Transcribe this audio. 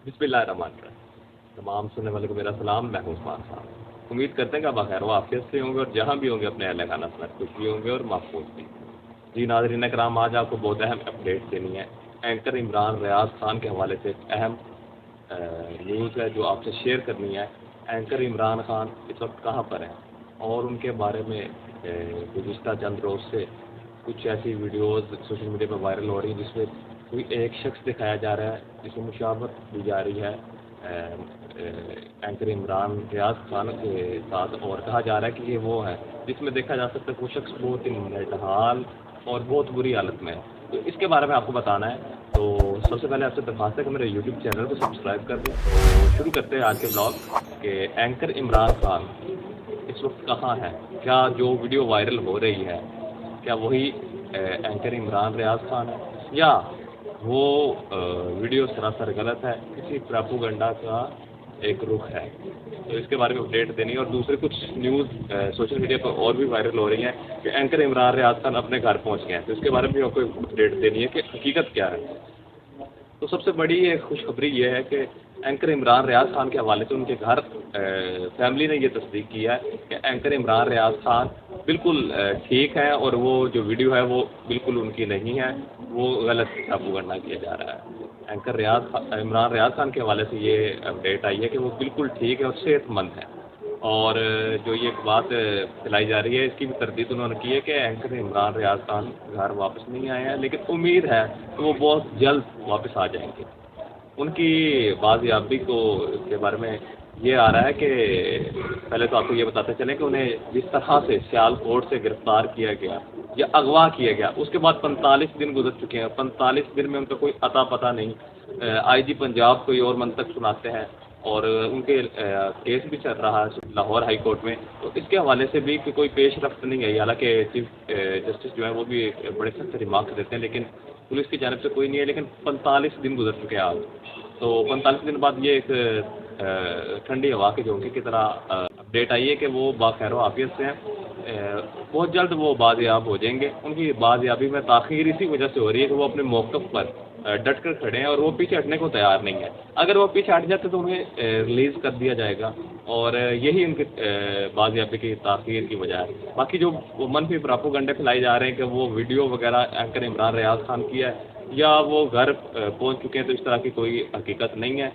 बिस्मिल्लाहिर्रहमानिर्रहीम। तमाम सुनने वाले को मेरा सलाम। मैं हूं उस्मान साहब। उम्मीद करते हैं कि आप बखैर व आफियत से होंगे और जहां भी होंगे अपने अहल खाना समेत खुश भी होंगे और महफूज भी। जी नाज़रीन कराम, आज आपको बहुत अहम अपडेट देनी है। एंकर इमरान रियाज खान के हवाले से एक अहम न्यूज़ है जो आपसे शेयर करनी है। एंकर इमरान खान इस वक्त कहाँ पर हैं और उनके बारे में गुज़िश्ता चंद रोज़ से कुछ ऐसी वीडियोज़ सोशल मीडिया पर वायरल हो रही हैं जिसमें कोई एक शख्स दिखाया जा रहा है जिसमें मुशावरत दी जा रही है एंकर इमरान रियाज खान के साथ, और कहा जा रहा है कि ये वो है जिसमें देखा जा सकता है वो शख्स बहुत ही नटहाल और बहुत बुरी हालत में है। तो इसके बारे में आपको बताना है। तो सबसे पहले आपसे दरख्वास्त है कि मेरे यूट्यूब चैनल को सब्सक्राइब कर दें। तो शुरू करते हैं आज के ब्लॉग कि एंकर इमरान खान इस वक्त कहाँ है। क्या जो वीडियो वायरल हो रही है क्या वही एंकर इमरान रियाज खान है या वो वीडियो सरासर गलत है, किसी प्रोपेगेंडा का एक रुख है। तो इसके बारे में अपडेट देनी है। और दूसरे कुछ न्यूज़ सोशल मीडिया पर और भी वायरल हो रही हैं कि एंकर इमरान रियाज खान अपने घर पहुंच गए हैं। तो इसके बारे में आपको अपडेट देनी है कि हकीकत क्या है। तो सबसे बड़ी एक खुशखबरी ये है कि एंकर इमरान रियाज खान के हवाले से उनके घर फैमिली ने ये तस्दीक किया है कि एंकर इमरान रियाज खान बिल्कुल ठीक है और वो जो वीडियो है वो बिल्कुल उनकी नहीं है, वो गलत प्रोपेगेंडा किया जा रहा है। एंकर इमरान रियाज खान के हवाले से ये अपडेट आई है कि वो बिल्कुल ठीक है और सेहतमंद है। और जो ये बात फैलाई जा रही है इसकी भी तरदीद उन्होंने की है कि एंकर इमरान रियाज खान घर वापस नहीं आए हैं, लेकिन उम्मीद है कि वो बहुत जल्द वापस आ जाएंगे। उनकी बाजियाबी को के बारे में ये आ रहा है कि पहले तो आपको ये बताते चलें कि उन्हें जिस तरह से सियालकोट से गिरफ्तार किया गया या अगवा किया गया उसके बाद 45 दिन गुजर चुके हैं। 45 दिन में उनका कोई अता पता नहीं। आईजी पंजाब कोई और मंतक सुनाते हैं और उनके केस भी चल रहा है लाहौर हाई कोर्ट में। तो इसके हवाले से भी कोई पेश रफ्त नहीं है। हालांकि चीफ जस्टिस जो है वो भी बड़े सख्त रिमार्क्स देते हैं, लेकिन पुलिस की जानब से कोई नहीं है। लेकिन 45 दिन गुजर चुके हैं आज। तो 45 दिन बाद ये एक ठंडी हवा के झोंके की तरह अपडेट आई है कि वो बाखैर आफियत से हैं। बहुत जल्द वो बाजियाब हो जाएंगे। उनकी बाजियाबी में ताख़ीर इसी वजह से हो रही है कि वो अपने मौक़िफ़ पर डट कर खड़े हैं और वो पीछे हटने को तैयार नहीं है। अगर वो पीछे हट जाते तो उन्हें रिलीज़ कर दिया जाएगा और यही उनकी बाजियाबी की ताख़ीर की वजह है। बाकी जो वो मनफी प्रोपेगेंडे फैलाए जा रहे हैं कि वो वीडियो वगैरह एंकर इमरान रियाज खान की है या वो घर पहुंच चुके हैं, तो इस तरह की कोई हकीकत नहीं है।